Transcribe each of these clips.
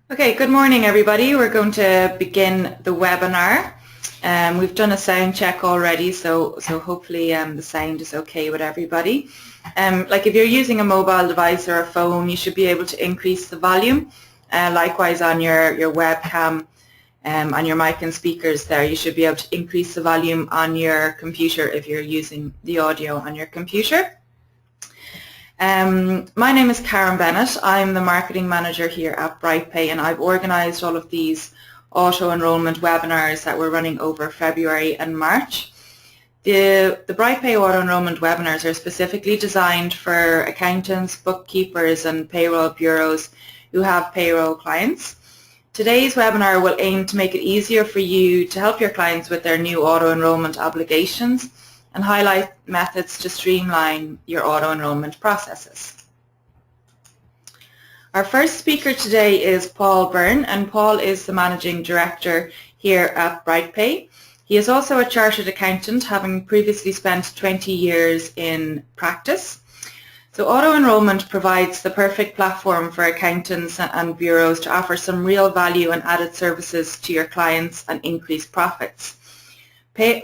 Okay, good morning everybody. We're going to begin the webinar. We've done a sound check already, so hopefully the sound is okay with everybody. Like if you're using a mobile device or a phone, you should be able to increase the volume. Likewise on your webcam, on your mic and speakers there, you should be able to increase the volume on your computer if you're using the audio on your computer. My name is Karen Bennett. I'm the marketing manager here at BrightPay, and I've organised all of these auto enrolment webinars that we're running over February and March. The BrightPay auto enrolment webinars are specifically designed for accountants, bookkeepers and payroll bureaus who have payroll clients. Today's webinar will aim to make it easier for you to help your clients with their new auto enrolment obligations and highlight methods to streamline your auto enrolment processes. Our first speaker today is Paul Byrne, and Paul is the Managing Director here at BrightPay. He is also a chartered accountant, having previously spent 20 years in practice. So auto enrolment provides the perfect platform for accountants and bureaus to offer some real value and added services to your clients and increase profits.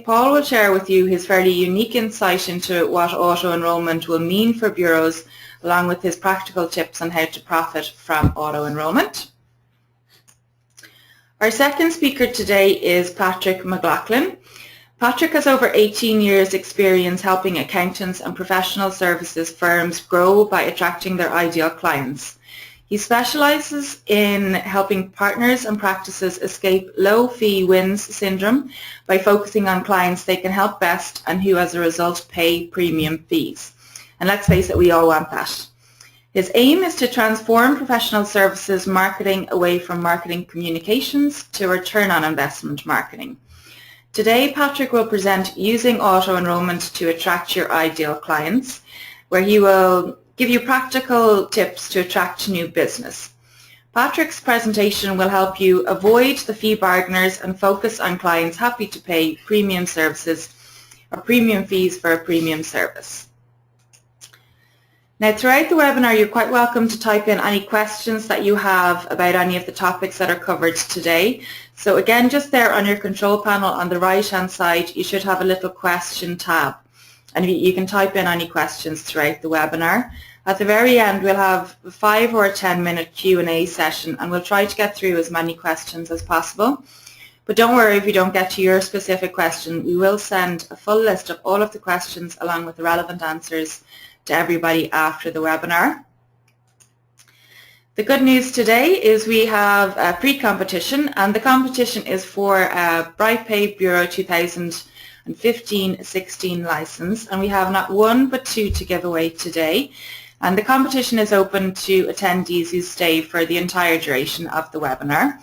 Paul will share with you his fairly unique insight into what auto enrolment will mean for bureaus, along with his practical tips on how to profit from auto enrolment. Our second speaker today is Patrick McLoughlin. Patrick has over 18 years experience helping accountants and professional services firms grow by attracting their ideal clients. He specialises in helping partners and practices escape low-fee wins syndrome by focusing on clients they can help best and who as a result pay premium fees. And let's face it, we all want that. His aim is to transform professional services marketing away from marketing communications to return on investment marketing. Today, Patrick will present Using Auto Enrolment to Attract Your Ideal Clients, where he will give you practical tips to attract new business. Patrick's presentation will help you avoid the fee bargainers and focus on clients happy to pay premium services or premium fees for a premium service. Now, throughout the webinar, you're quite welcome to type in any questions that you have about any of the topics that are covered today. So again, just there on your control panel on the right-hand side, you should have a little question tab. And you can type in any questions throughout the webinar. At the very end, we'll have a 5 or 10-minute Q&A session, and we'll try to get through as many questions as possible. But don't worry if you don't get to your specific question. We will send a full list of all of the questions along with the relevant answers to everybody after the webinar. The good news today is we have a pre-competition, and the competition is for BrightPay Bureau 2015-16 license, and we have not one but two to give away today. And the competition is open to attendees who stay for the entire duration of the webinar.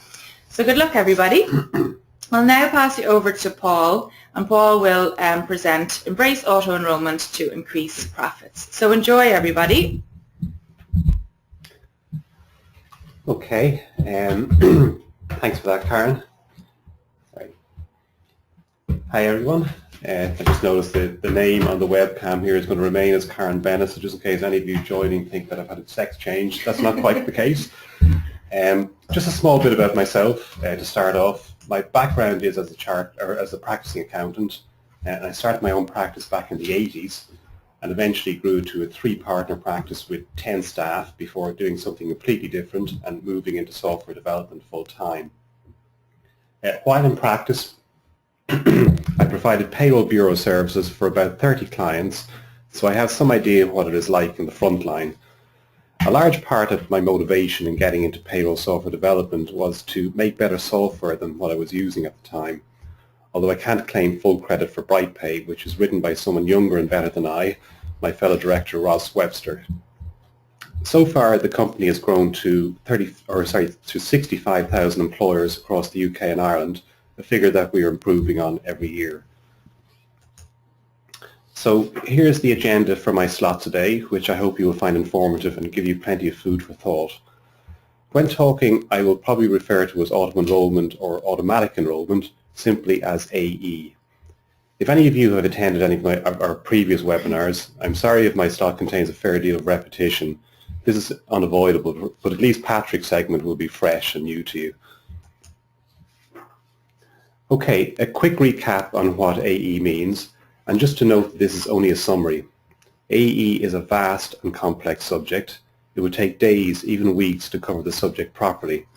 So good luck, everybody. I'll now pass you over to Paul, and Paul will present Embrace Auto Enrolment to Increase Profits. So enjoy, everybody. Okay, thanks for that, Karen. Sorry. Hi, everyone. I just noticed that the name on the webcam here is going to remain as Karen Bennett, so just in case any of you joining think that I've had a sex change, that's not quite the case. Just a small bit about myself to start off. My background is as a practicing accountant, and I started my own practice back in the 80s and eventually grew to a 3-partner practice with 10 staff before doing something completely different and moving into software development full-time. While in practice, I provided payroll bureau services for about 30 clients, so I have some idea of what it is like in the front line. A large part of my motivation in getting into payroll software development was to make better software than what I was using at the time. Although I can't claim full credit for BrightPay, which is written by someone younger and better than I, my fellow director Ross Webster. So far, the company has grown to 65,000 employers across the UK and Ireland, a figure that we are improving on every year. So here's the agenda for my slot today, which I hope you will find informative and give you plenty of food for thought. When talking, I will probably refer to as auto enrolment or automatic enrolment, simply as AE. If any of you have attended any of our previous webinars, I'm sorry if my slot contains a fair deal of repetition. This is unavoidable, but at least Patrick's segment will be fresh and new to you. Okay, a quick recap on what AE means, and just to note this is only a summary. AE is a vast and complex subject. It would take days, even weeks, to cover the subject properly.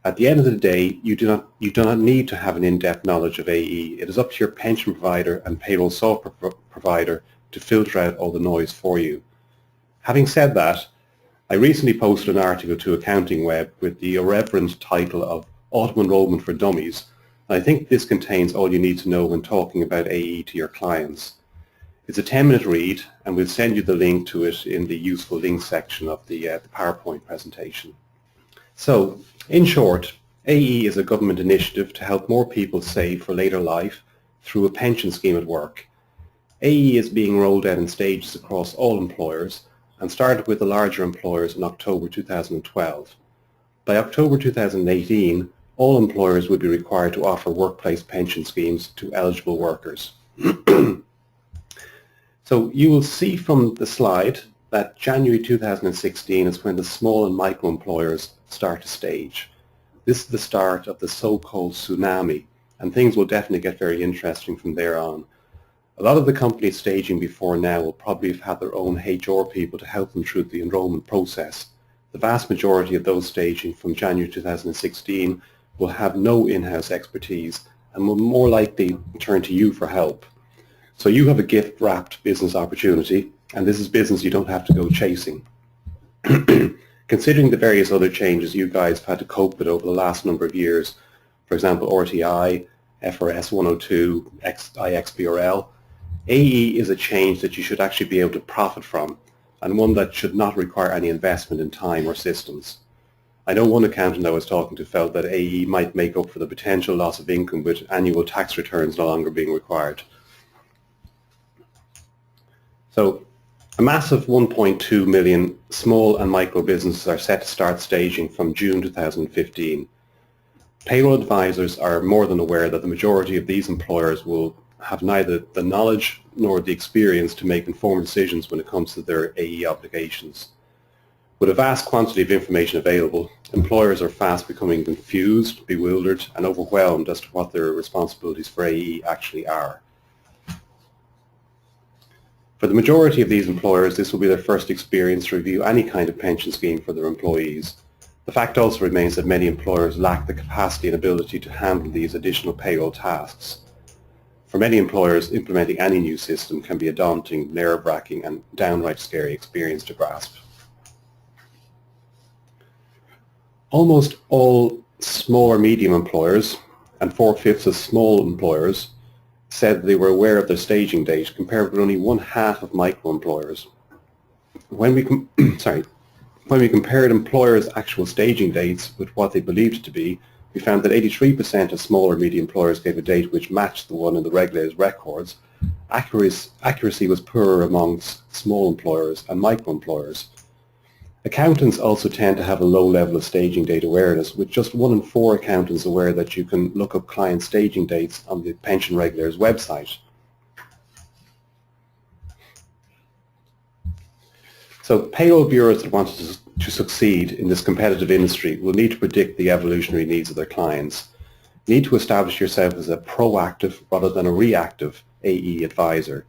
At the end of the day, you do not need to have an in-depth knowledge of AE. It is up to your pension provider and payroll software provider to filter out all the noise for you. Having said that, I recently posted an article to Accounting Web with the irreverent title of Auto Enrolment for Dummies. I think this contains all you need to know when talking about AE to your clients. It's a 10-minute read, and we'll send you the link to it in the useful links section of the PowerPoint presentation. So, in short, AE is a government initiative to help more people save for later life through a pension scheme at work. AE is being rolled out in stages across all employers and started with the larger employers in October 2012. By October 2018, all employers would be required to offer workplace pension schemes to eligible workers. So you will see from the slide that January 2016 is when the small and micro employers start to stage. This is the start of the so-called tsunami, and things will definitely get very interesting from there on. A lot of the companies staging before now will probably have had their own HR people to help them through the enrollment process. The vast majority of those staging from January 2016 will have no in-house expertise and will more likely turn to you for help. So you have a gift-wrapped business opportunity, and this is business you don't have to go chasing. Considering the various other changes you guys have had to cope with over the last number of years, for example RTI, FRS 102, IXBRL, AE is a change that you should actually be able to profit from, and one that should not require any investment in time or systems. I know one accountant I was talking to felt that AE might make up for the potential loss of income with annual tax returns no longer being required. So, a massive 1.2 million small and micro businesses are set to start staging from June 2015. Payroll advisors are more than aware that the majority of these employers will have neither the knowledge nor the experience to make informed decisions when it comes to their AE obligations. With a vast quantity of information available, employers are fast becoming confused, bewildered, and overwhelmed as to what their responsibilities for AE actually are. For the majority of these employers, this will be their first experience to review any kind of pension scheme for their employees. The fact also remains that many employers lack the capacity and ability to handle these additional payroll tasks. For many employers, implementing any new system can be a daunting, nerve-wracking, and downright scary experience to grasp. Almost all small or medium employers, and 4/5 of small employers, said they were aware of their staging date, compared with only 1/2 of micro employers. When we compared employers' actual staging dates with what they believed it to be, we found that 83% of small or medium employers gave a date which matched the one in the regulator's records. Accuracy was poorer amongst small employers and micro employers. Accountants also tend to have a low level of staging date awareness, with just 1 in 4 accountants aware that you can look up client staging dates on the pension regulator's website. So payroll bureaus that want to succeed in this competitive industry will need to predict the evolutionary needs of their clients. You need to establish yourself as a proactive rather than a reactive AE advisor.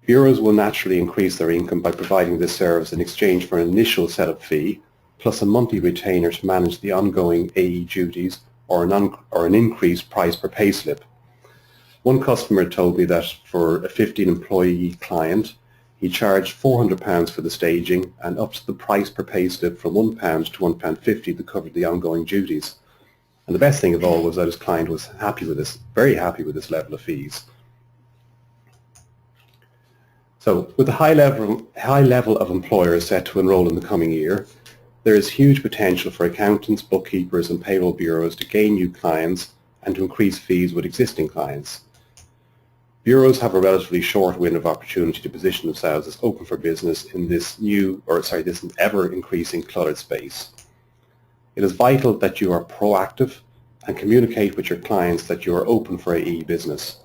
Bureaus will naturally increase their income by providing this service in exchange for an initial setup fee, plus a monthly retainer to manage the ongoing AE duties or an increased price per payslip. One customer told me that for a 15-employee client, he charged £400 for the staging and upped the price per payslip from £1 to £1.50 to cover the ongoing duties. And the best thing of all was that his client was happy with this, very happy with this level of fees. So with the high level of employers set to enroll in the coming year, there is huge potential for accountants, bookkeepers and payroll bureaus to gain new clients and to increase fees with existing clients. Bureaus have a relatively short window of opportunity to position themselves as open for business in this this ever-increasing cluttered space. It is vital that you are proactive and communicate with your clients that you are open for AE business.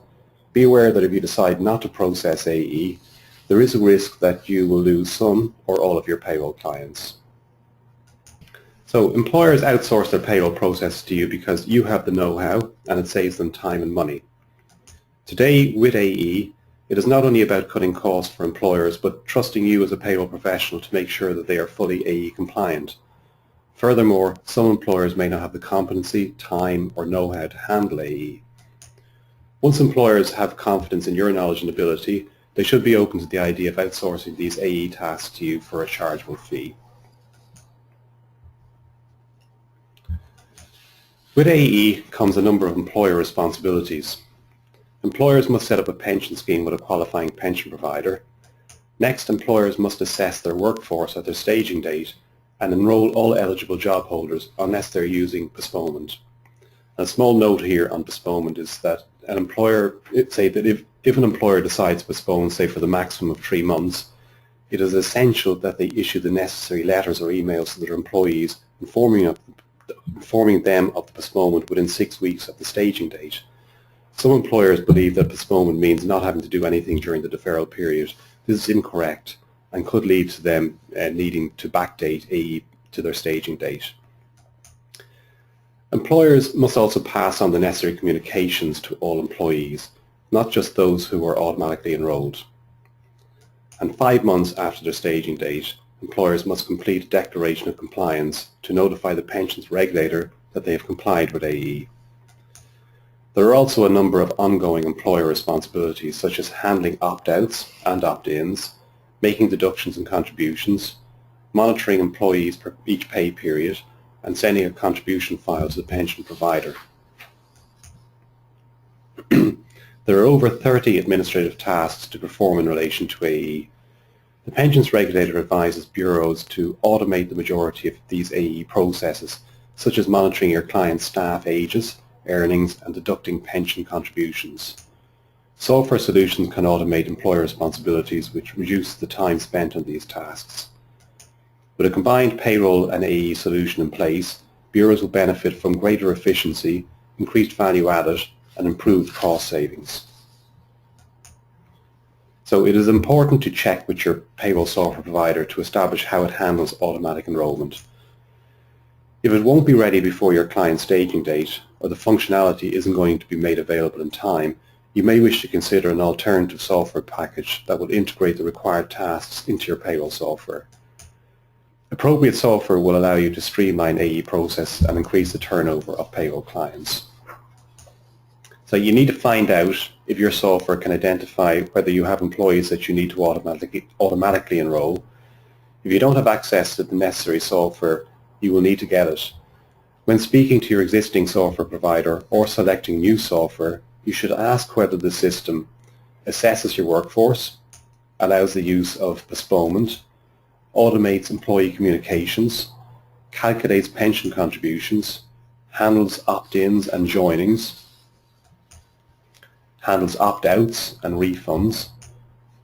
Be aware that if you decide not to process AE, there is a risk that you will lose some or all of your payroll clients. So employers outsource their payroll process to you because you have the know-how and it saves them time and money. Today with AE, it is not only about cutting costs for employers but trusting you as a payroll professional to make sure that they are fully AE compliant. Furthermore, some employers may not have the competency, time or know-how to handle AE. Once employers have confidence in your knowledge and ability, they should be open to the idea of outsourcing these AE tasks to you for a chargeable fee. With AE comes a number of employer responsibilities. Employers must set up a pension scheme with a qualifying pension provider. Next, employers must assess their workforce at their staging date and enroll all eligible job holders unless they're using postponement. A small note here on postponement is that an employer, say that if an employer decides to postpone, say for the maximum of 3 months, it is essential that they issue the necessary letters or emails to their employees informing them of the postponement within 6 weeks of the staging date. Some employers believe that postponement means not having to do anything during the deferral period. This is incorrect and could lead to them needing to backdate AE to their staging date. Employers must also pass on the necessary communications to all employees, not just those who are automatically enrolled. And 5 months after their staging date, employers must complete a declaration of compliance to notify the pensions regulator that they have complied with AE. There are also a number of ongoing employer responsibilities such as handling opt-outs and opt-ins, making deductions and contributions, monitoring employees per each pay period, and sending a contribution file to the pension provider. There are over 30 administrative tasks to perform in relation to AE. The pensions regulator advises bureaus to automate the majority of these AE processes, such as monitoring your client's staff ages, earnings, and deducting pension contributions. Software solutions can automate employer responsibilities, which reduce the time spent on these tasks. With a combined payroll and AE solution in place, bureaus will benefit from greater efficiency, increased value added, and improved cost savings. So it is important to check with your payroll software provider to establish how it handles automatic enrolment. If it won't be ready before your client's staging date, or the functionality isn't going to be made available in time, you may wish to consider an alternative software package that will integrate the required tasks into your payroll software. Appropriate software will allow you to streamline AE process and increase the turnover of payroll clients. So you need to find out if your software can identify whether you have employees that you need to automatically enroll. If you don't have access to the necessary software, you will need to get it. When speaking to your existing software provider or selecting new software, you should ask whether the system assesses your workforce, allows the use of postponement, automates employee communications, calculates pension contributions, handles opt-ins and joinings, handles opt-outs and refunds,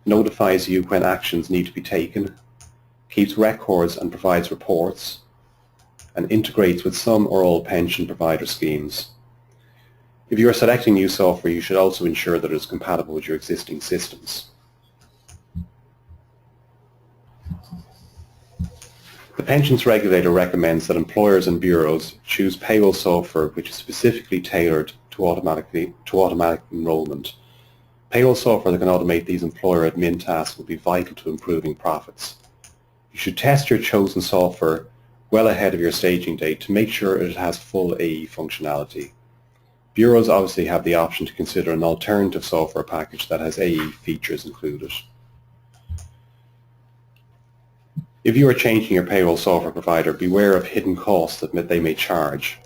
notifies you when actions need to be taken, keeps records and provides reports, and integrates with some or all pension provider schemes. If you are selecting new software, you should also ensure that it is compatible with your existing systems. The pensions regulator recommends that employers and bureaus choose payroll software which is specifically tailored to automatic enrolment. Payroll software that can automate these employer admin tasks will be vital to improving profits. You should test your chosen software well ahead of your staging date to make sure it has full AE functionality. Bureaus obviously have the option to consider an alternative software package that has AE features included. If you are changing your payroll software provider, beware of hidden costs that they may charge.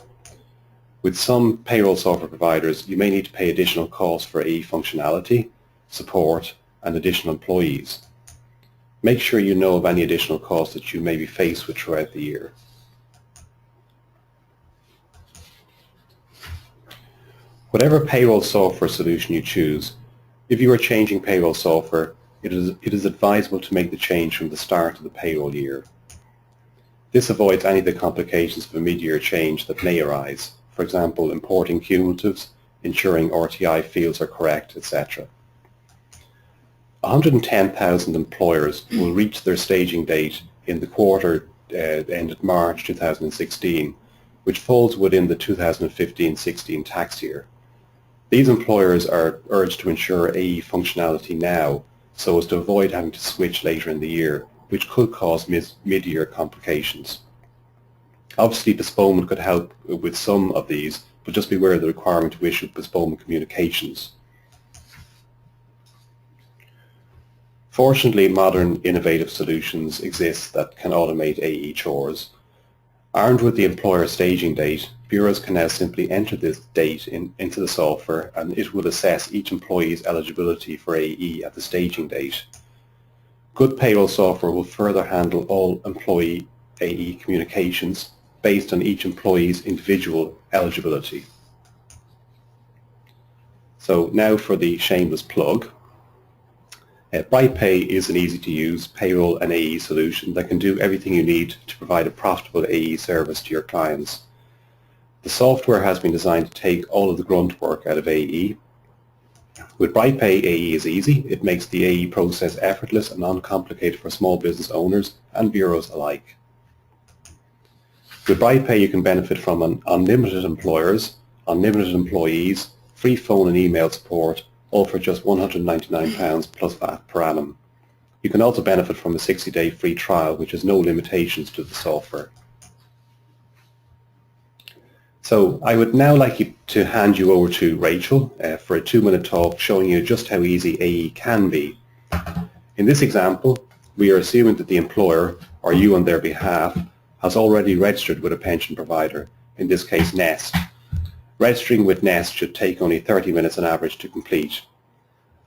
With some payroll software providers, you may need to pay additional costs for AE functionality, support, and additional employees. Make sure you know of any additional costs that you may be faced with throughout the year. Whatever payroll software solution you choose, if you are changing payroll software, it is advisable to make the change from the start of the payroll year. This avoids any of the complications of a mid-year change that may arise, for example, importing cumulatives, ensuring RTI fields are correct, etc. 110,000 employers will reach their staging date in the quarter ended March 2016, which falls within the 2015-16 tax year. These employers are urged to ensure AE functionality now so as to avoid having to switch later in the year, which could cause mid-year complications. Obviously, postponement could help with some of these, but just beware of the requirement to issue postponement communications. Fortunately, modern innovative solutions exist that can automate AE chores. Armed with the employer staging date, bureaus can now simply enter this date into the software, and it will assess each employee's eligibility for AE at the staging date. Good payroll software will further handle all employee AE communications based on each employee's individual eligibility. So now for the shameless plug. BrightPay is an easy-to-use payroll and AE solution that can do everything you need to provide a profitable AE service to your clients. The software has been designed to take all of the grunt work out of AE. With BrightPay, AE is easy. It makes the AE process effortless and uncomplicated for small business owners and bureaus alike. With BrightPay, you can benefit from unlimited employers, unlimited employees, free phone and email support, all for just £199 plus VAT per annum. You can also benefit from a 60-day free trial, which has no limitations to the software. So I would now like to hand you over to Rachel for a 2-minute talk showing you just how easy AE can be. In this example, we are assuming that the employer, or you on their behalf, has already registered with a pension provider, in this case Nest. Registering with Nest should take only 30 minutes on average to complete.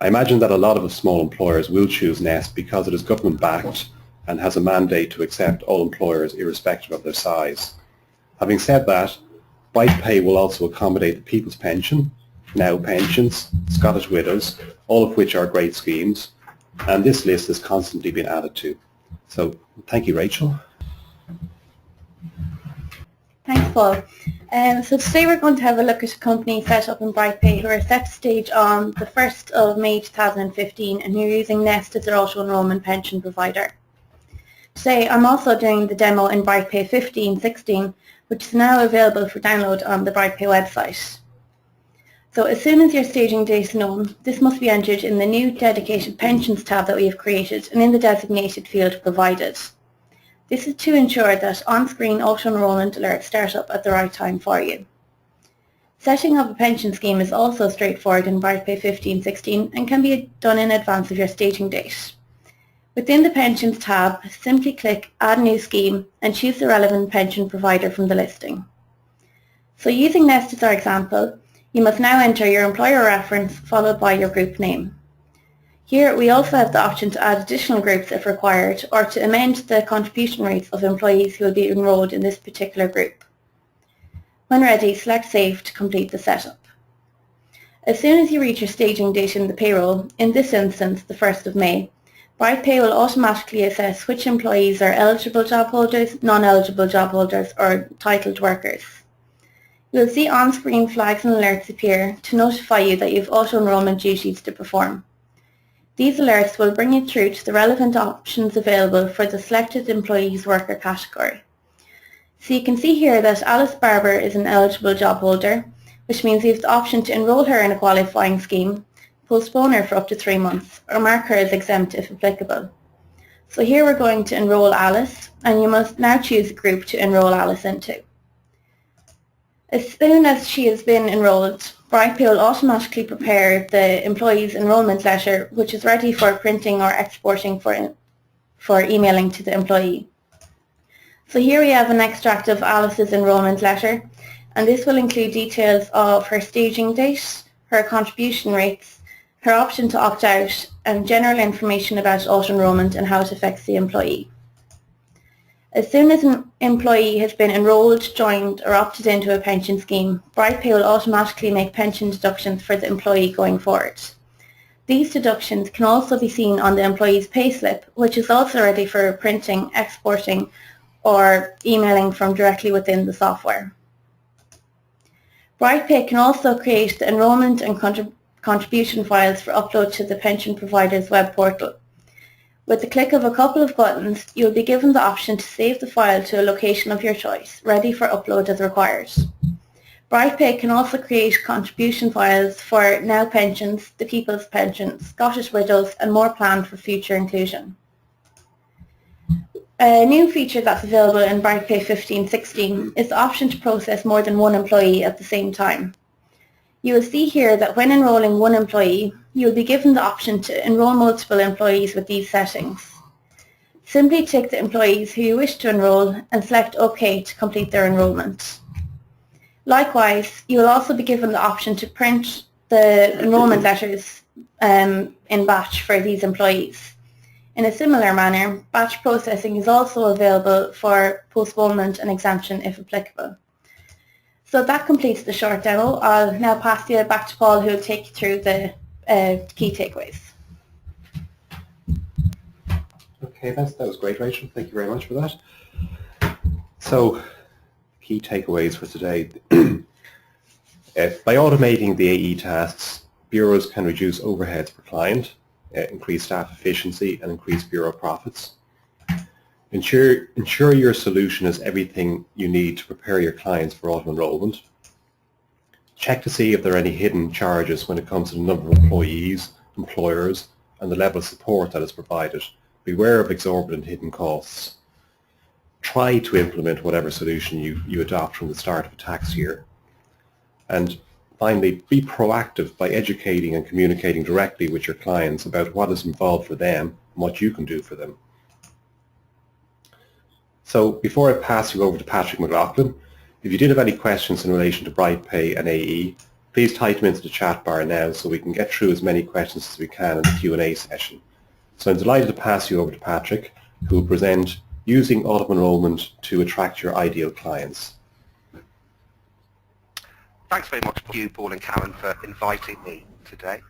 I imagine that a lot of small employers will choose Nest because it is government-backed and has a mandate to accept all employers irrespective of their size. Having said that, BrightPay will also accommodate the People's Pension, Now Pensions, Scottish Widows, all of which are great schemes, and this list is constantly being added to. So thank you, Rachel. Thanks, Paul. So today we're going to have a look at a company set up in BrightPay who are set to stage on the 1st of May 2015 and who are using Nest as their auto enrolment pension provider. Today I'm also doing the demo in BrightPay 15-16, which is now available for download on the BrightPay website. So as soon as your staging date is known, this must be entered in the new dedicated pensions tab that we have created and in the designated field provided. This is to ensure that on-screen auto-enrolment alerts start up at the right time for you. Setting up a pension scheme is also straightforward in BrightPay 15-16 and can be done in advance of your staging date. Within the Pensions tab, simply click Add New Scheme and choose the relevant pension provider from the listing. So using Nest as our example, you must now enter your employer reference followed by your group name. Here we also have the option to add additional groups if required or to amend the contribution rates of employees who will be enrolled in this particular group. When ready, select Save to complete the setup. As soon as you reach your staging date in the payroll, in this instance the 1st of May, BrightPay will automatically assess which employees are eligible job holders, non-eligible job holders or entitled workers. You will see on-screen flags and alerts appear to notify you that you have auto-enrolment duties to perform. These alerts will bring you through to the relevant options available for the selected employee's worker category. So you can see here that Alice Barber is an eligible job holder, which means you have the option to enrol her in a qualifying scheme, postpone her for up to 3 months, or mark her as exempt if applicable. So here we're going to enrol Alice, and you must now choose a group to enrol Alice into. As soon as she has been enrolled, BrightPay will automatically prepare the employee's enrolment letter, which is ready for printing or exporting for emailing to the employee. So here we have an extract of Alice's enrolment letter, and this will include details of her staging date, her contribution rates, her option to opt out, and general information about auto-enrolment and how it affects the employee. As soon as an employee has been enrolled, joined or opted into a pension scheme, BrightPay will automatically make pension deductions for the employee going forward. These deductions can also be seen on the employee's payslip, which is also ready for printing, exporting or emailing from directly within the software. BrightPay can also create the enrolment and contribution files for upload to the pension provider's web portal. With the click of a couple of buttons, you will be given the option to save the file to a location of your choice, ready for upload as required. BrightPay can also create contribution files for Now Pensions, the People's Pension, Scottish Widows and more planned for future inclusion. A new feature that's available in BrightPay 15.16 is the option to process more than one employee at the same time. You will see here that when enrolling one employee, you will be given the option to enroll multiple employees with these settings. Simply tick the employees who you wish to enrol and select OK to complete their enrolment. Likewise, you will also be given the option to print the enrolment letters in batch for these employees. In a similar manner, batch processing is also available for postponement and exemption if applicable. So that completes the short demo. I'll now pass you back to Paul, who will take you through the key takeaways. Okay, that was great, Rachel. Thank you very much for that. So, key takeaways for today. By automating the AE tasks, bureaus can reduce overheads per client, increase staff efficiency, and increase bureau profits. Ensure your solution has everything you need to prepare your clients for auto-enrollment. Check to see if there are any hidden charges when it comes to the number of employees, employers, and the level of support that is provided. Beware of exorbitant hidden costs. Try to implement whatever solution you adopt from the start of a tax year. And finally, be proactive by educating and communicating directly with your clients about what is involved for them and what you can do for them. So before I pass you over to Patrick McLoughlin, if you did have any questions in relation to BrightPay and AE, please type them into the chat bar now so we can get through as many questions as we can in the Q&A session. So I'm delighted to pass you over to Patrick, who will present Using Auto Enrolment to Attract Your Ideal Clients. Thanks very much to you, Paul and Karen, for inviting me today.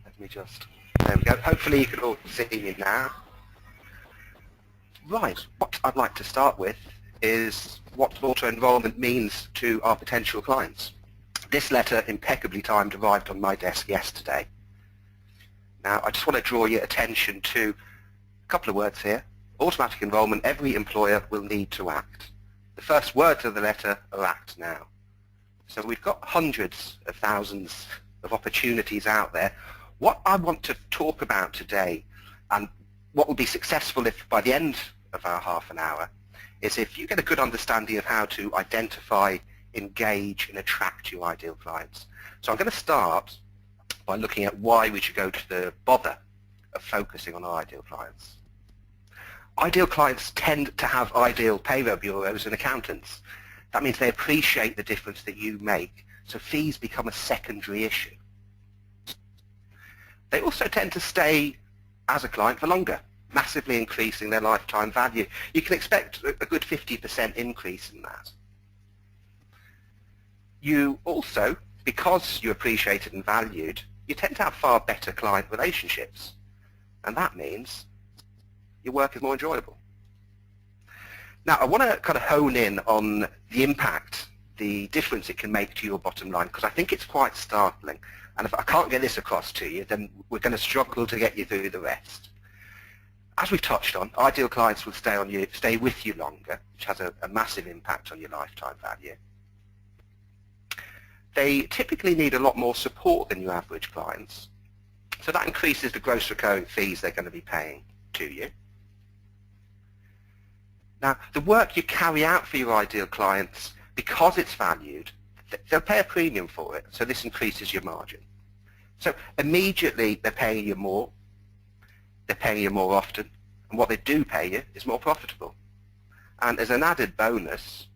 Let me just, there we go. Hopefully you can all see me now. Right, what I'd like to start with is what auto-enrolment means to our potential clients. This letter, impeccably timed, arrived on my desk yesterday. Now, I just want to draw your attention to a couple of words here. Automatic enrolment, every employer will need to act. The first words of the letter are act now. So we've got hundreds of thousands of opportunities out there. What I want to talk about today, and what will be successful if by the end of our half an hour, is if you get a good understanding of how to identify, engage and attract your ideal clients. So I'm going to start by looking at why we should go to the bother of focusing on our ideal clients. Ideal clients tend to have ideal payroll bureaus and accountants. That means they appreciate the difference that you make, so fees become a secondary issue. They also tend to stay as a client for longer, massively increasing their lifetime value. You can expect a good 50% increase in that. You also, because you're appreciated and valued, you tend to have far better client relationships, and that means your work is more enjoyable. Now, I want to kind of hone in on the impact, the difference it can make to your bottom line, because I think it's quite startling. And if I can't get this across to you, then we're going to struggle to get you through the rest. As we've touched on, ideal clients will stay with you longer, which has a massive impact on your lifetime value. They typically need a lot more support than your average clients, so that increases the gross recurring fees they're going to be paying to you. Now, the work you carry out for your ideal clients, because it's valued, they'll pay a premium for it, so this increases your margin. So immediately they're paying you more, they're paying you more often, and what they do pay you is more profitable. And as an added bonus,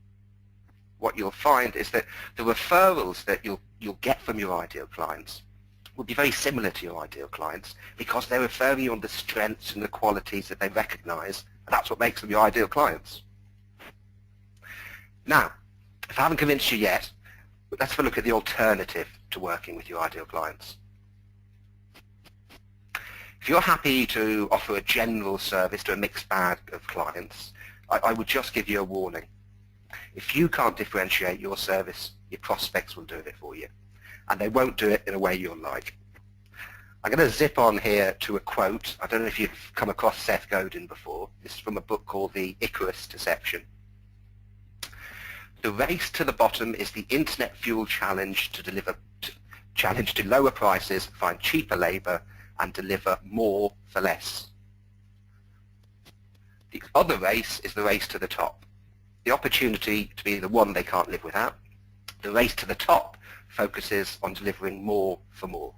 what you'll find is that the referrals that you'll get from your ideal clients will be very similar to your ideal clients because they're referring you on the strengths and the qualities that they recognize, and that's what makes them your ideal clients. Now, if I haven't convinced you yet, let's have a look at the alternative to working with your ideal clients. If you're happy to offer a general service to a mixed bag of clients, I would just give you a warning. If you can't differentiate your service, your prospects will do it for you, and they won't do it in a way you'll like. I'm going to zip on here to a quote. I don't know if you've come across Seth Godin before. This is from a book called The Icarus Deception. The race to the bottom is the internet-fueled challenge to lower prices, find cheaper labour, and deliver more for less. The other race is the race to the top. The opportunity to be the one they can't live without. The race to the top focuses on delivering more for more.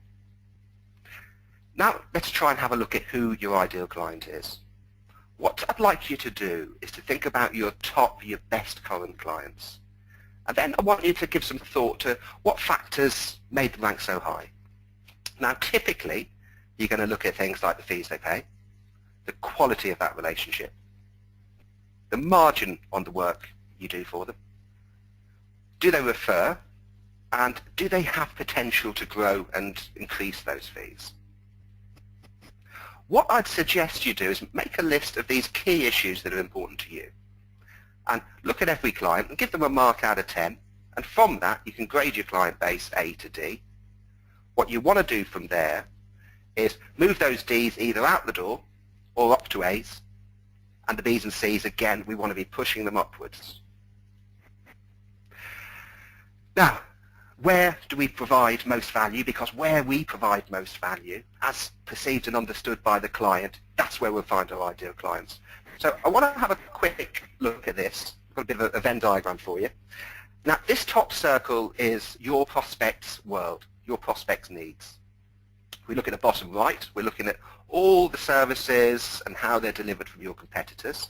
Now let's try and have a look at who your ideal client is. What I'd like you to do is to think about your best current clients. And then I want you to give some thought to what factors made them rank so high. Now typically, you're going to look at things like the fees they pay, the quality of that relationship, the margin on the work you do for them. Do they refer? And do they have potential to grow and increase those fees? What I'd suggest you do is make a list of these key issues that are important to you. And look at every client and give them a mark out of 10. And from that, you can grade your client base A to D. What you want to do from there is move those Ds either out the door or up to A's. And the B's and C's, again, we want to be pushing them upwards. Now, where do we provide most value? Because where we provide most value, as perceived and understood by the client, that's where we'll find our ideal clients. So I want to have a quick look at this. I've got a bit of a Venn diagram for you. Now, this top circle is your prospect's world, your prospect's needs. We look at the bottom right, we're looking at all the services and how they're delivered from your competitors.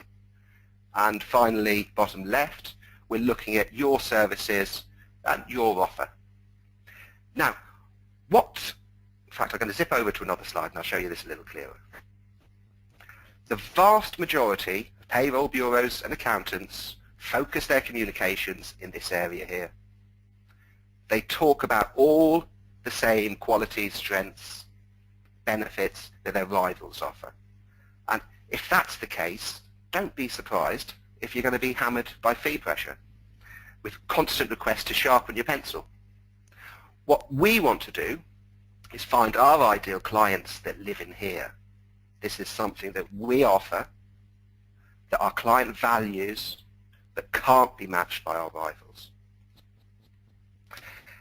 And finally, bottom left, we're looking at your services and your offer. Now, in fact, I'm going to zip over to another slide and I'll show you this a little clearer. The vast majority of payroll bureaus and accountants focus their communications in this area here. They talk about all the same qualities, strengths, benefits that their rivals offer. And if that's the case, don't be surprised if you're going to be hammered by fee pressure with constant requests to sharpen your pencil. What we want to do is find our ideal clients that live in here. This is something that we offer, that our client values, that can't be matched by our rivals.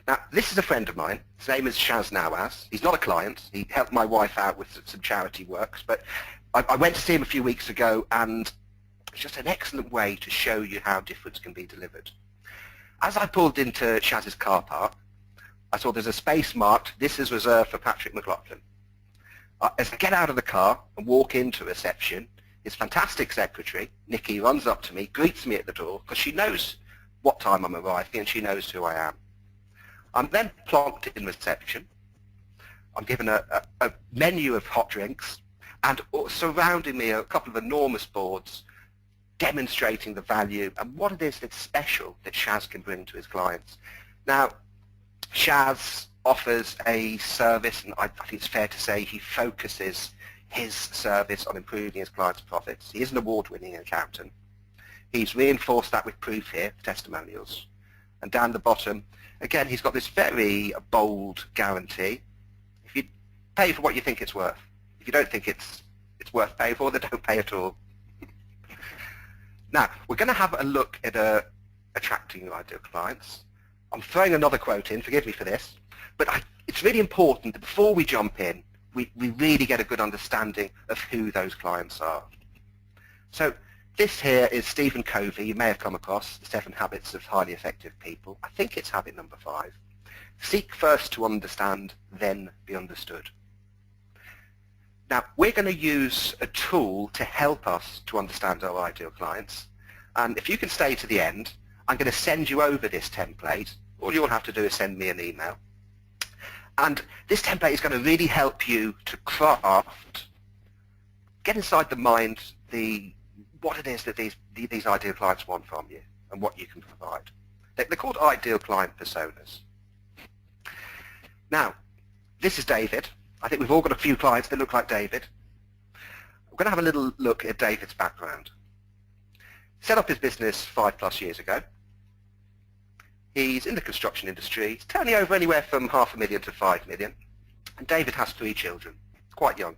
Now, this is a friend of mine. His name is Shaz Nawaz. He's not a client. He helped my wife out with some charity works, but I went to see him a few weeks ago, and it's just an excellent way to show you how difference can be delivered. As I pulled into Shaz's car park, I saw there's a space marked, "This is reserved for Patrick McLoughlin." As I get out of the car and walk into reception, his fantastic secretary, Nikki, runs up to me, greets me at the door, because she knows what time I'm arriving and she knows who I am. I'm then plonked in reception. I'm given a menu of hot drinks, and surrounding me are a couple of enormous boards demonstrating the value and what it is that's special that Shaz can bring to his clients. Now, Shaz offers a service, and I think it's fair to say he focuses his service on improving his clients' profits. He is an award-winning accountant. He's reinforced that with proof here, testimonials. And down the bottom, again, he's got this very bold guarantee. If you pay for what you think it's worth, if you don't think it's worth paying for, then don't pay at all. Now, we're going to have a look at attracting your ideal clients. I'm throwing another quote in, forgive me for this, but it's really important that before we jump in, we really get a good understanding of who those clients are. So this here is Stephen Covey. You may have come across the 7 Habits of Highly Effective People. I think it's habit number 5. Seek first to understand, then be understood. Now, we're going to use a tool to help us to understand our ideal clients. And if you can stay to the end, I'm going to send you over this template. All you'll have to do is send me an email. And this template is going to really help you to craft, get inside the mind, what it is that these ideal clients want from you and what you can provide. They're called ideal client personas. Now, this is David. I think we've all got a few clients that look like David. We're going to have a little look at David's background. Set up his business 5+ years ago. He's in the construction industry. He's turning over anywhere from £500,000 to £5 million. And David has 3 children, quite young.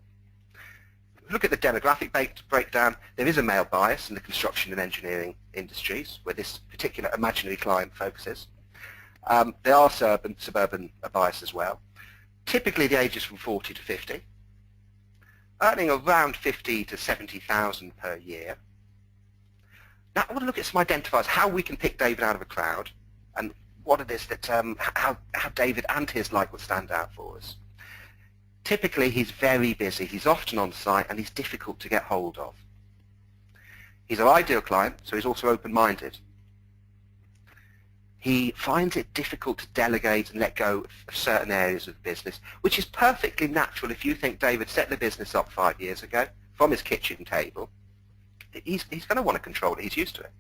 Look at the demographic breakdown. There is a male bias in the construction and engineering industries where this particular imaginary client focuses. There are suburban bias as well. Typically the age is from 40 to 50, earning around 50 to 70,000 per year. Now I want to look at some identifiers, how we can pick David out of a crowd, and what it is that how David and his like will stand out for us. Typically he's very busy, he's often on site, and he's difficult to get hold of. He's our ideal client, so he's also open-minded. He finds it difficult to delegate and let go of certain areas of the business, which is perfectly natural if you think David set the business up 5 years ago from his kitchen table. He's going to want to control it, he's used to it.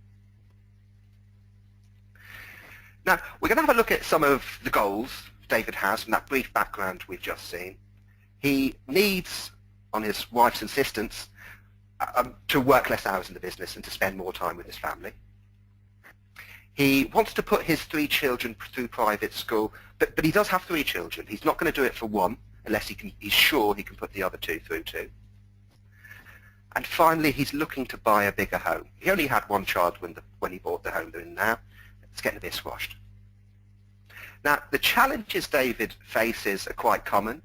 Now, we're going to have a look at some of the goals David has from that brief background we've just seen. He needs, on his wife's insistence, to work less hours in the business and to spend more time with his family. He wants to put his 3 children through private school, but he does have 3 children. He's not going to do it for one unless he's sure he can put the other 2 through too. And finally, he's looking to buy a bigger home. He only had 1 child when he bought the home they're in now. It's getting a bit squashed. Now, the challenges David faces are quite common.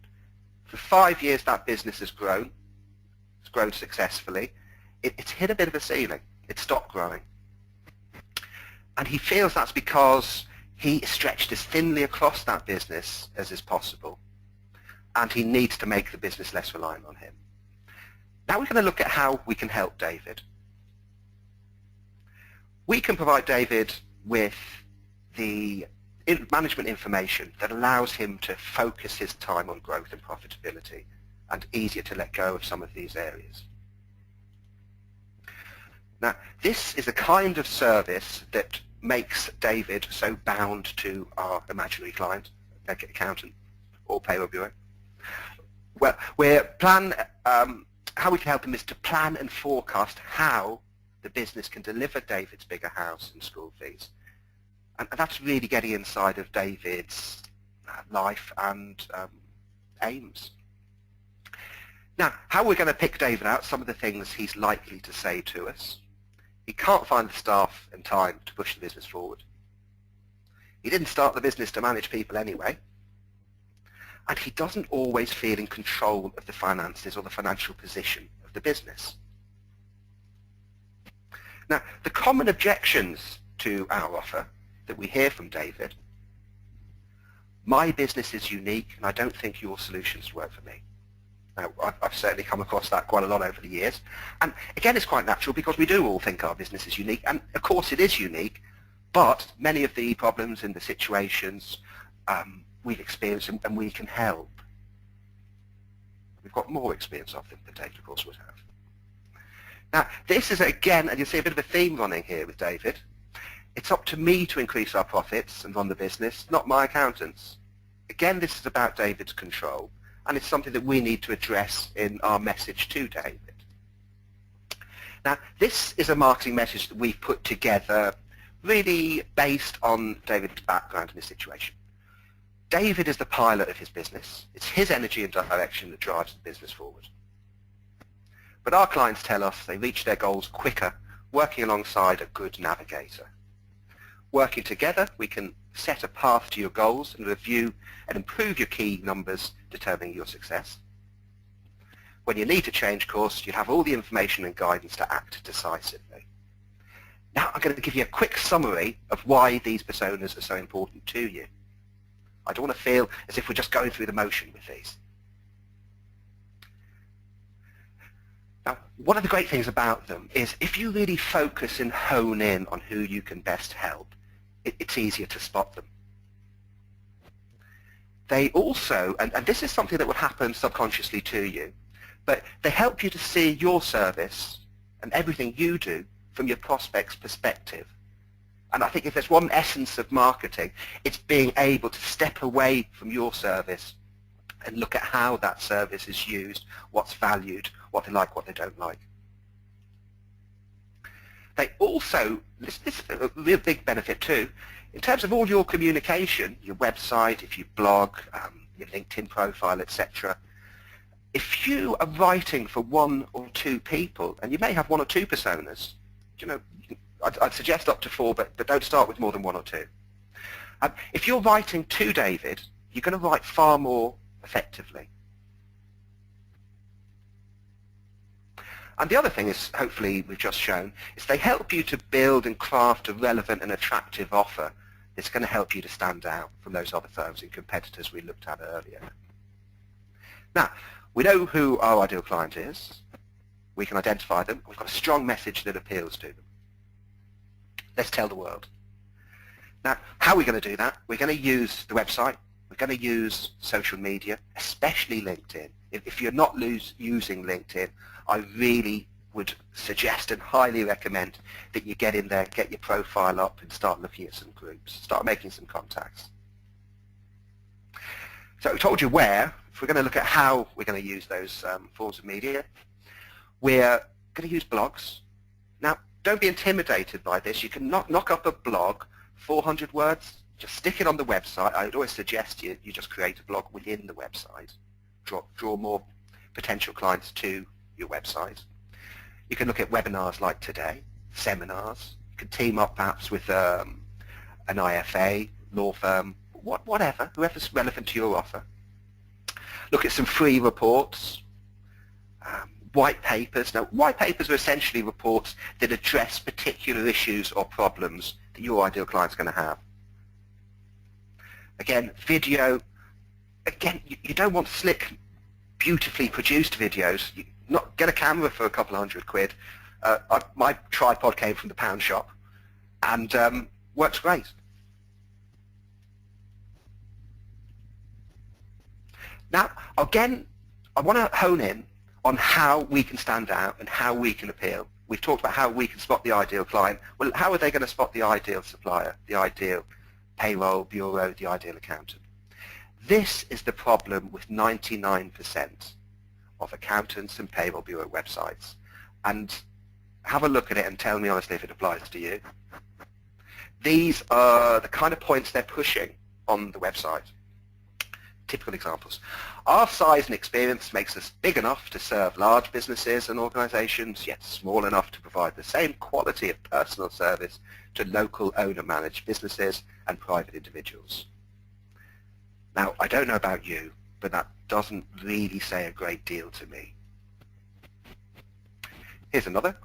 For 5 years, that business has grown. It's grown successfully. It's hit a bit of a ceiling. It stopped growing. And he feels that's because he stretched as thinly across that business as is possible. And he needs to make the business less reliant on him. Now we're going to look at how we can help David. We can provide David with the management information that allows him to focus his time on growth and profitability, and easier to let go of some of these areas. Now, this is a kind of service that makes David so bound to our imaginary client, accountant or payroll bureau. Well, how we can help him is to plan and forecast how the business can deliver David's bigger house and school fees. And that's really getting inside of David's life and aims. Now, how we're going to pick David out, some of the things he's likely to say to us. He can't find the staff and time to push the business forward. He didn't start the business to manage people anyway. And he doesn't always feel in control of the finances or the financial position of the business. Now, the common objections to our offer that we hear from David: my business is unique and I don't think your solutions work for me. Now, I've certainly come across that quite a lot over the years. And again, it's quite natural because we do all think our business is unique. And of course it is unique, but many of the problems and the situations we've experienced and we can help. We've got more experience of them than David, of course, would have. Now, this is, again, and you'll see a bit of a theme running here with David. It's up to me to increase our profits and run the business, not my accountants. Again, this is about David's control, and it's something that we need to address in our message to David. Now, this is a marketing message that we've put together really based on David's background and his situation. David is the pilot of his business. It's his energy and direction that drives the business forward. But our clients tell us they reach their goals quicker working alongside a good navigator. Working together, we can set a path to your goals and review and improve your key numbers, determining your success. When you need to change course, you have all the information and guidance to act decisively. Now, I'm going to give you a quick summary of why these personas are so important to you. I don't want to feel as if we're just going through the motion with these. Now, one of the great things about them is if you really focus and hone in on who you can best help, it's easier to spot them. They also, and this is something that will happen subconsciously to you, but they help you to see your service and everything you do from your prospect's perspective. And I think if there's one essence of marketing, it's being able to step away from your service and look at how that service is used, what's valued, what they like, what they don't like. They also, this is a real big benefit too, in terms of all your communication, your website, if you blog, your LinkedIn profile, etc. If you are writing for one or two people, and you may have one or two personas, you know, I'd suggest up to four, but don't start with more than one or two. If you're writing to David, you're going to write far more effectively. And the other thing is, hopefully we've just shown, is they help you to build and craft a relevant and attractive offer that's going to help you to stand out from those other firms and competitors we looked at earlier. Now, we know who our ideal client is. We can identify them. We've got a strong message that appeals to them. Let's tell the world. Now, how are we going to do that? We're going to use the website. We're going to use social media, especially LinkedIn. If you're not using LinkedIn, I really would suggest and highly recommend that you get in there, get your profile up, and start looking at some groups, start making some contacts. So we told you where. If we're going to look at how we're going to use those forms of media, we're going to use blogs. Now, don't be intimidated by this. You can knock up a blog, 400 words, just stick it on the website. I would always suggest you just create a blog within the website. Draw more potential clients to your website. You can look at webinars like today, seminars. You can team up perhaps with an IFA, law firm, whatever, whoever's relevant to your offer. Look at some free reports, white papers. Now, white papers are essentially reports that address particular issues or problems that your ideal client's going to have. Again, video. Again, you don't want slick, beautifully produced videos. Not get a camera for a couple £100. My tripod came from the pound shop and works great. Now, again, I want to hone in on how we can stand out and how we can appeal. We've talked about how we can spot the ideal client. Well, how are they going to spot the ideal supplier, the ideal payroll bureau, the ideal accountant? This is the problem with 99% of accountants and payroll bureau websites. And have a look at it and tell me honestly if it applies to you. These are the kind of points they're pushing on the website. Typical examples. Our size and experience makes us big enough to serve large businesses and organizations, yet small enough to provide the same quality of personal service to local owner-managed businesses and private individuals. Now, I don't know about you, but that doesn't really say a great deal to me. Here's another.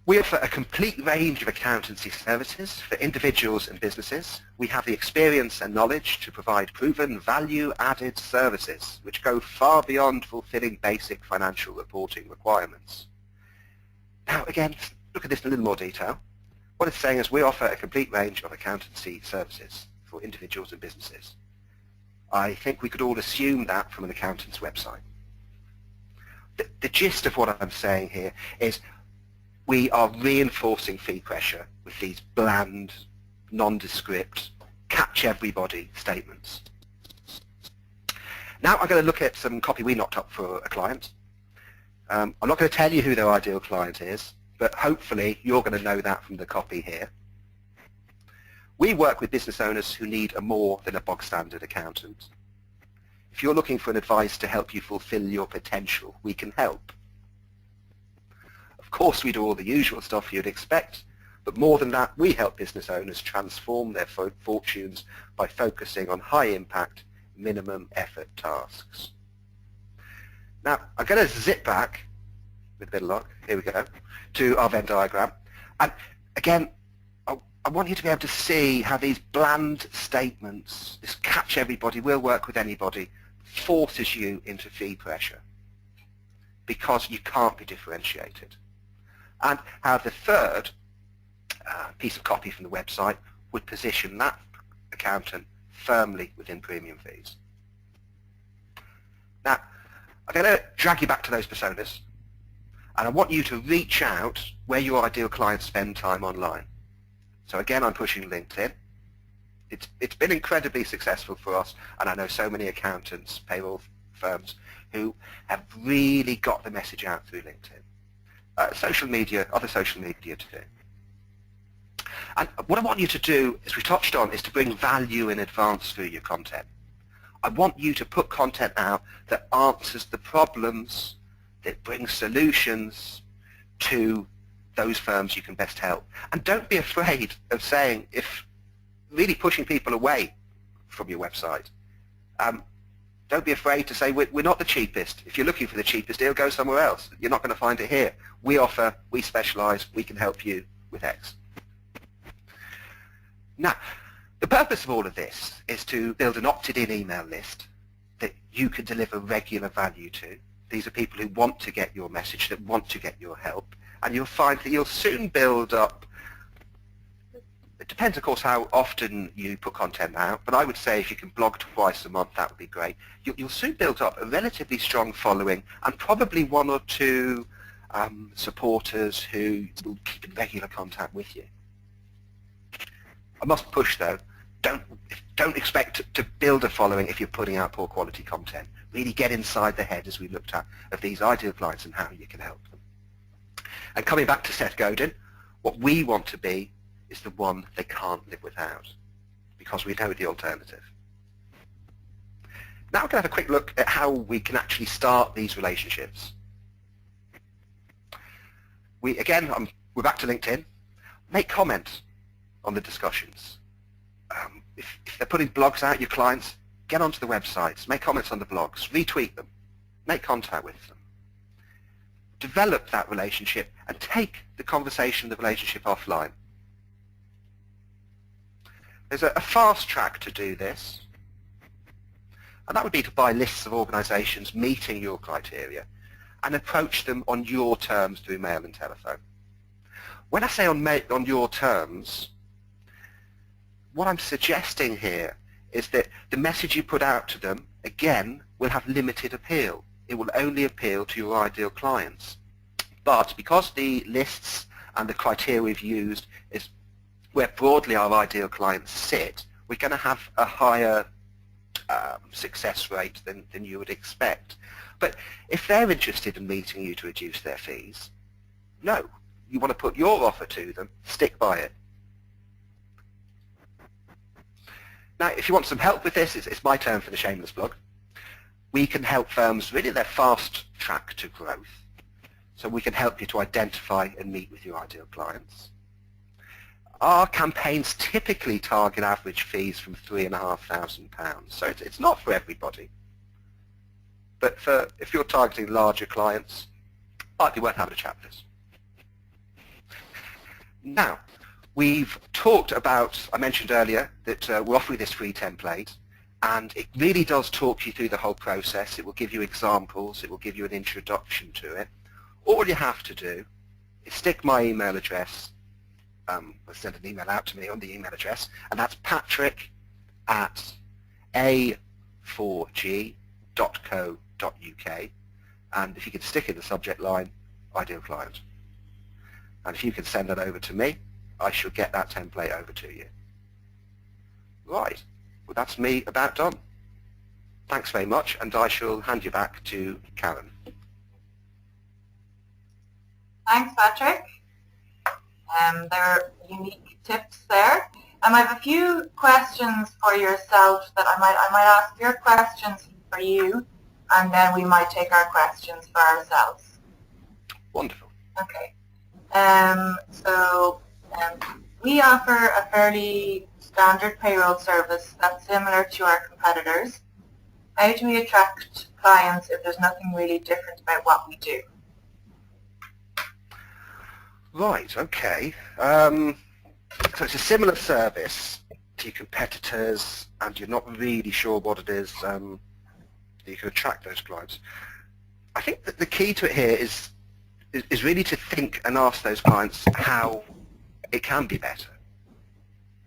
We offer a complete range of accountancy services for individuals and businesses. We have the experience and knowledge to provide proven value-added services which go far beyond fulfilling basic financial reporting requirements. Now again, look at this in a little more detail. What it's saying is we offer a complete range of accountancy services for individuals and businesses. I think we could all assume that from an accountant's website. The gist of what I'm saying here is we are reinforcing fee pressure with these bland, nondescript, catch everybody statements. Now I'm going to look at some copy we knocked up for a client. I'm not going to tell you who their ideal client is, but hopefully you're going to know that from the copy here. We work with business owners who need a more than a bog standard accountant. If you're looking for an advice to help you fulfill your potential, we can help. Of course we do all the usual stuff you'd expect, but more than that, we help business owners transform their fortunes by focusing on high impact, minimum effort tasks. Now, I'm going to zip back, with a bit of luck, here we go, to our Venn diagram. And again, I want you to be able to see how these bland statements, this catch everybody, will work with anybody, forces you into fee pressure because you can't be differentiated. And how the third piece of copy from the website would position that accountant firmly within premium fees. Now, I'm going to drag you back to those personas, and I want you to reach out where your ideal clients spend time online. So again, I'm pushing LinkedIn. It's been incredibly successful for us, and I know so many accountants, payroll firms, who have really got the message out through LinkedIn. Social media, other social media too. And what I want you to do, as we touched on, is to bring value in advance through your content. I want you to put content out that answers the problems, that brings solutions to those firms you can best help. And don't be afraid of saying, if really pushing people away from your website, don't be afraid to say, we're not the cheapest. If you're looking for the cheapest deal, go somewhere else. You're not going to find it here. We specialize, we can help you with X. Now, the purpose of all of this is to build an opted-in email list that you can deliver regular value to. These are people who want to get your message, that want to get your help, and you'll find that you'll soon build up. It depends, of course, how often you put content out, but I would say if you can blog twice a month, that would be great. You'll soon build up a relatively strong following and probably one or two supporters who will keep in regular contact with you. I must push, though, don't expect to build a following if you're putting out poor quality content. Really get inside the head, as we looked at, of these ideal clients and how you can help them. And coming back to Seth Godin, what we want to be is the one they can't live without, because we know the alternative. Now we're going to have a quick look at how we can actually start these relationships. We're back to LinkedIn. Make comments on the discussions. If they're putting blogs out, your clients, get onto the websites, make comments on the blogs, retweet them, make contact with them. Develop that relationship and take the conversation, the relationship offline. There's a fast track to do this, and that would be to buy lists of organisations meeting your criteria and approach them on your terms through mail and telephone. When I say on your terms, what I'm suggesting here is that the message you put out to them, again, will have limited appeal. It will only appeal to your ideal clients. But because the lists and the criteria we've used is where broadly our ideal clients sit, we're going to have a higher success rate than you would expect. But if they're interested in meeting you to reduce their fees, no, you want to put your offer to them, stick by it. Now, if you want some help with this, it's my turn for the shameless plug. We can help firms really their fast track to growth. So we can help you to identify and meet with your ideal clients. Our campaigns typically target average fees from £3,500, so it's not for everybody. But if you're targeting larger clients, it might be worth having a chat with us. Now, we've talked about, I mentioned earlier, that we're offering this free template, and it really does talk you through the whole process. It will give you examples. It will give you an introduction to it. All you have to do is stick my email address, send an email out to me on the email address, and that's patrick@a4g.co.uk, and if you could stick in the subject line, ideal client. And if you can send that over to me, I shall get that template over to you. Right, well that's me about done. Thanks very much, and I shall hand you back to Karen. Thanks, Patrick. There are unique tips there. I have a few questions for yourself that I might ask your questions for you, and then we might take our questions for ourselves. Wonderful. Okay. We offer a fairly standard payroll service that's similar to our competitors. How do we attract clients if there's nothing really different about what we do? Right, okay. So it's a similar service to your competitors, and you're not really sure what it is that you can attract those clients. I think that the key to it here is really to think and ask those clients how it can be better.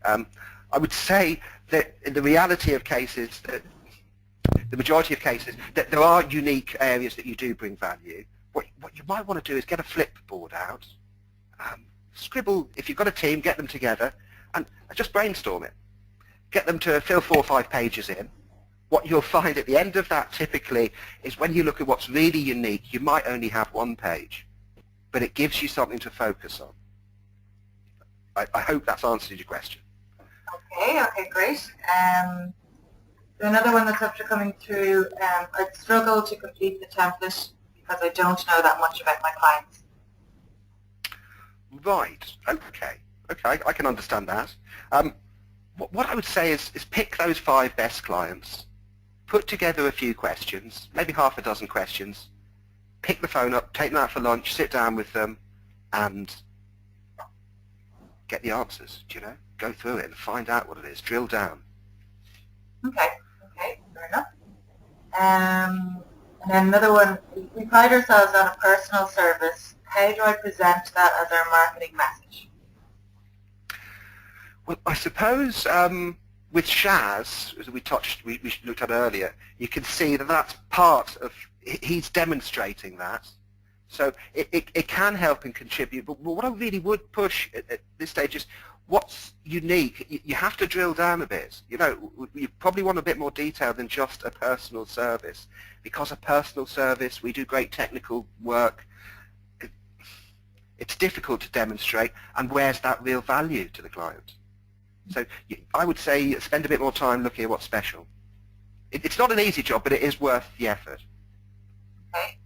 I would say that in the reality of cases, that the majority of cases, that there are unique areas that you do bring value. What you might want to do is get a flipboard out, scribble, if you've got a team, get them together and just brainstorm it. Get them to fill 4 or 5 pages in. What you'll find at the end of that typically is when you look at what's really unique, you might only have 1 page, but it gives you something to focus on. I hope that's answered your question. Okay, great. So another one that's after coming through, I'd struggle to complete the template because I don't know that much about my clients. Right. Okay. Okay. I can understand that. What I would say is pick those 5 best clients, put together a few questions, maybe half a dozen questions, pick the phone up, take them out for lunch, sit down with them, and get the answers. Go through it and find out what it is. Drill down. Okay. Okay. Fair enough. And then another one, we pride ourselves on a personal service. How do I present that as our marketing message? Well, I suppose with Shaz, as we looked at earlier, you can see that that's part of, he's demonstrating that. So it can help and contribute, but what I really would push at this stage is what's unique. You have to drill down a bit. You probably want a bit more detail than just a personal service, because a personal service, we do great technical work. It's difficult to demonstrate, and where's that real value to the client? So I would say spend a bit more time looking at what's special. It's not an easy job, but it is worth the effort. Okay.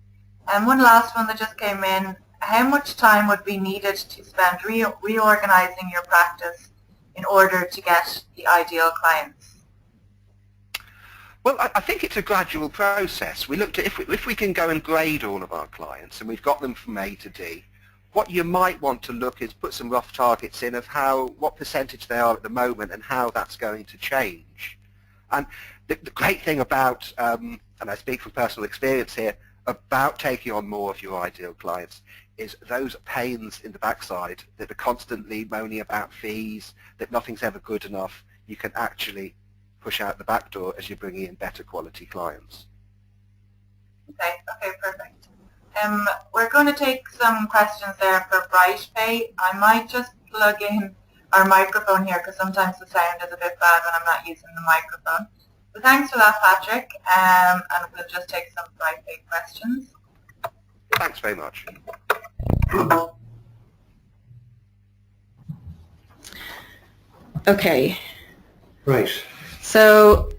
And one last one that just came in. How much time would be needed to spend reorganizing your practice in order to get the ideal clients? Well, I think it's a gradual process. We looked at if we can go and grade all of our clients, and we've got them from A to D. What you might want to look is put some rough targets in of what percentage they are at the moment and how that's going to change. And the great thing about, and I speak from personal experience here, about taking on more of your ideal clients is those pains in the backside that are constantly moaning about fees, that nothing's ever good enough, you can actually push out the back door as you're bringing in better quality clients. Okay, perfect. We're going to take some questions there for BrightPay. I might just plug in our microphone here because sometimes the sound is a bit bad when I'm not using the microphone. So thanks for that, Patrick, and we'll just take some BrightPay questions. Thanks very much. Okay. Right. So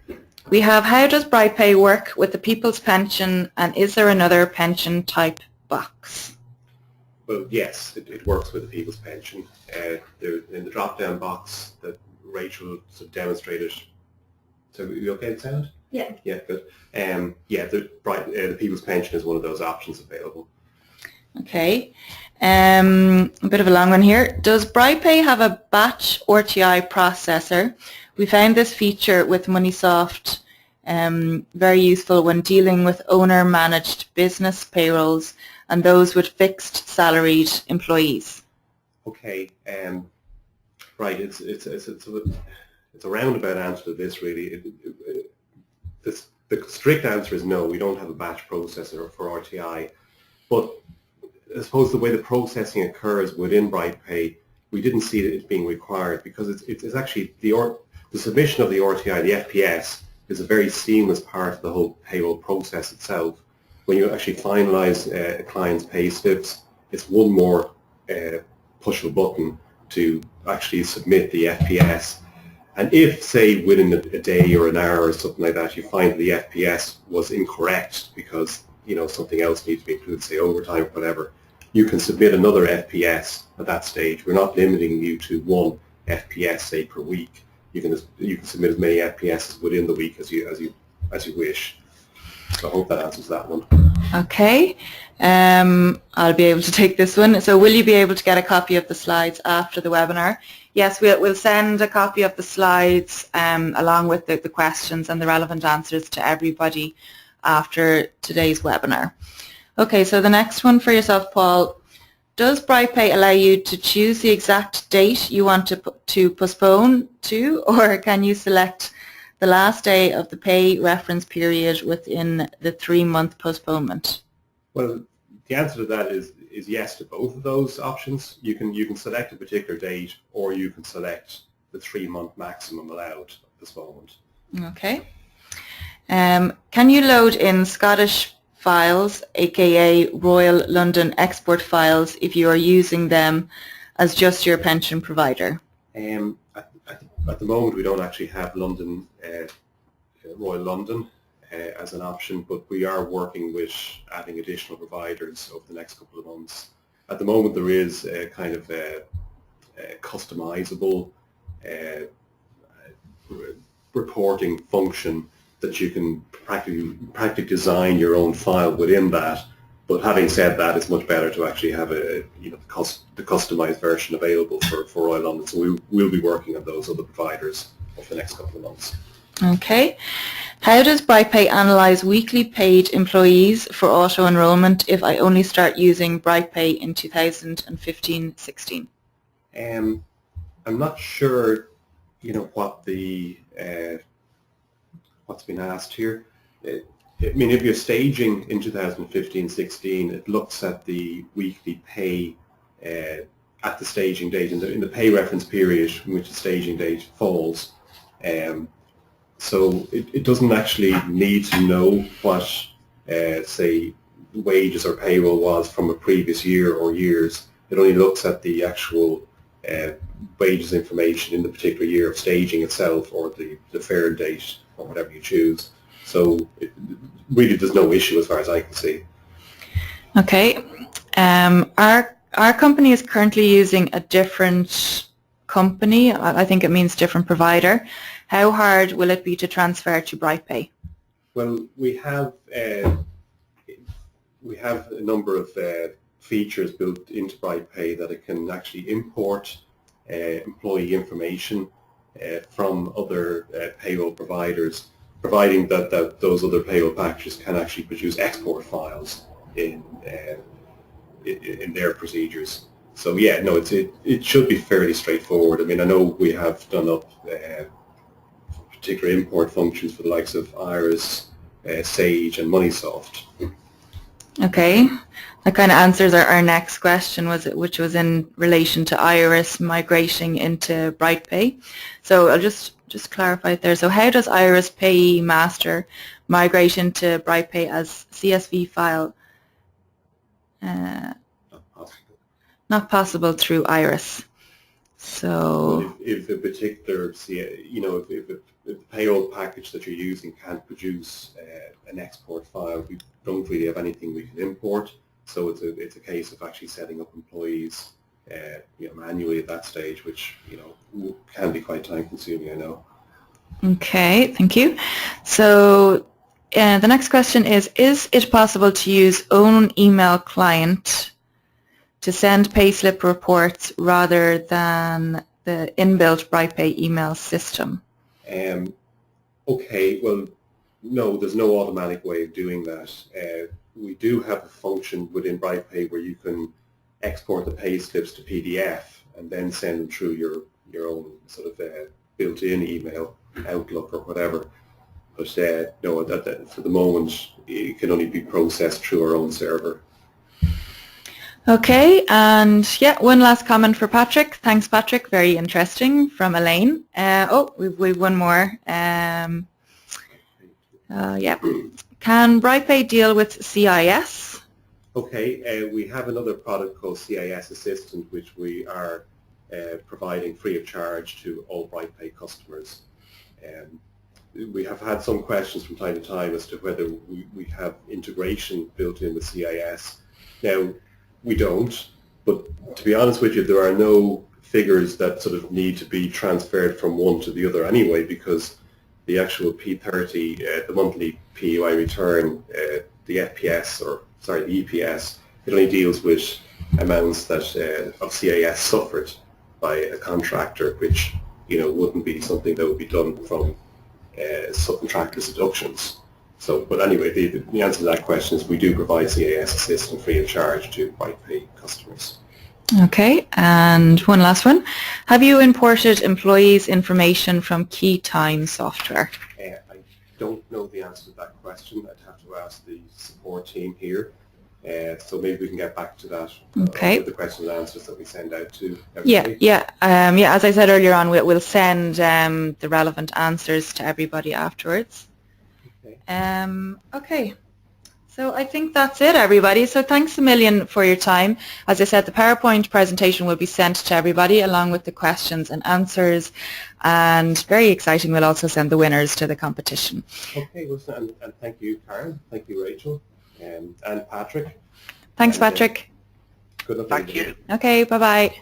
we have, how does BrightPay work with the people's pension, and is there another pension type box? Well, yes, it works with the people's pension. In the drop-down box that Rachel sort of demonstrated. So are you okay with sound? Yeah. Yeah, good. The people's pension is one of those options available. Okay. A bit of a long one here. Does BrightPay have a batch RTI processor? We found this feature with MoneySoft very useful when dealing with owner-managed business payrolls and those with fixed salaried employees. Okay. Right. It's a roundabout answer to this, really. The strict answer is no. We don't have a batch processor for RTI, but I suppose the way the processing occurs within BrightPay, we didn't see it being required because it's actually the submission of the RTI, the FPS, is a very seamless part of the whole payroll process itself. When you actually finalize a client's pay slips, it's one more push of a button to actually submit the FPS. And if, say, within a day or an hour or something like that, you find the FPS was incorrect because something else needs to be included, say overtime or whatever, you can submit another FPS at that stage. We're not limiting you to one FPS, say, per week. You can submit as many FPSs within the week as you wish. So I hope that answers that one. Okay. I'll be able to take this one. So will you be able to get a copy of the slides after the webinar? Yes, we'll send a copy of the slides along with the questions and the relevant answers to everybody after today's webinar. Okay, so the next one for yourself, Paul. Does BrightPay allow you to choose the exact date you want to postpone to, or can you select the last day of the pay reference period within the 3-month postponement? Well, the answer to that is yes to both of those options. You can select a particular date, or you can select the 3-month maximum allowed postponement. Okay. Can you load in Scottish files, aka Royal London export files, if you are using them as just your pension provider? At the moment, we don't actually have London Royal London as an option, but we are working with adding additional providers over the next couple of months. At the moment, there is a kind of a customizable reporting function that you can practically design your own file within that. But having said that, it's much better to actually have the customized version available for Royal London. So we'll be working on those other providers over the next couple of months. Okay. How does BrightPay analyze weekly paid employees for auto enrollment if I only start using BrightPay in 2015-16? I'm not sure, what what's been asked here. I mean, if you're staging in 2015-16, it looks at the weekly pay at the staging date, in the pay reference period in which the staging date falls. So it doesn't actually need to know what, say, wages or payroll was from a previous year or years. It only looks at the actual wages information in the particular year of staging itself, or the fair date, or whatever you choose. So really there's no issue as far as I can see. Okay. Our company is currently using a different company. I think it means different provider. How hard will it be to transfer to BrightPay? Well, we have a number of features built into BrightPay that it can actually import employee information from other payroll providers, providing that those other payroll packages can actually produce export files in their procedures. So yeah, no, it should be fairly straightforward. I mean, I know we have done up particular import functions for the likes of Iris, Sage, and MoneySoft. Okay, that kind of answers our next question, which was in relation to Iris migrating into BrightPay. So I'll just clarify it there. So how does Iris Pay Master migrate into BrightPay as CSV file? Not possible through Iris. So well, if a particular, if the payroll package that you're using can't produce an export file, we don't really have anything we can import. So it's a case of actually setting up employees manually at that stage, which can be quite time consuming, I know. Okay, thank you. So the next question is it possible to use own email client to send payslip reports rather than the inbuilt BrightPay email system? Okay, well, no, there's no automatic way of doing that. We do have a function within BrightPay where you can export the pay slips to PDF and then send them through your own sort of built-in email, Outlook or whatever. But no, that for the moment it can only be processed through our own server. Okay, and yeah, one last comment for Patrick. Thanks, Patrick. Very interesting, from Elaine. We've one more. Yeah. Can BrightPay deal with CIS? Okay, we have another product called CIS Assistant, which we are providing free of charge to all BrightPay customers. We have had some questions from time to time as to whether we have integration built in with CIS. Now, we don't, but to be honest with you, there are no figures that sort of need to be transferred from one to the other anyway, because the actual P30, the monthly PUI return, the FPS, the EPS, it only deals with amounts that of CIS suffered by a contractor, which wouldn't be something that would be done from subcontractors' deductions. So, but anyway, the answer to that question is we do provide CIS Assistant free of charge to BrightPay customers. Okay, and one last one. Have you imported employees' information from KeyTime software? I don't know the answer to that question. I'd have to ask the support team here. So maybe we can get back to that. Okay. With the questions and answers that we send out to everybody. Yeah. As I said earlier on, we'll send the relevant answers to everybody afterwards. Okay. Okay. So I think that's it, everybody. So thanks a million for your time. As I said, the PowerPoint presentation will be sent to everybody along with the questions and answers. And very exciting, we'll also send the winners to the competition. Okay, listen, and thank you, Karen. Thank you, Rachel. And Patrick. Thanks, Patrick. Good luck. Thank you. Okay, bye-bye.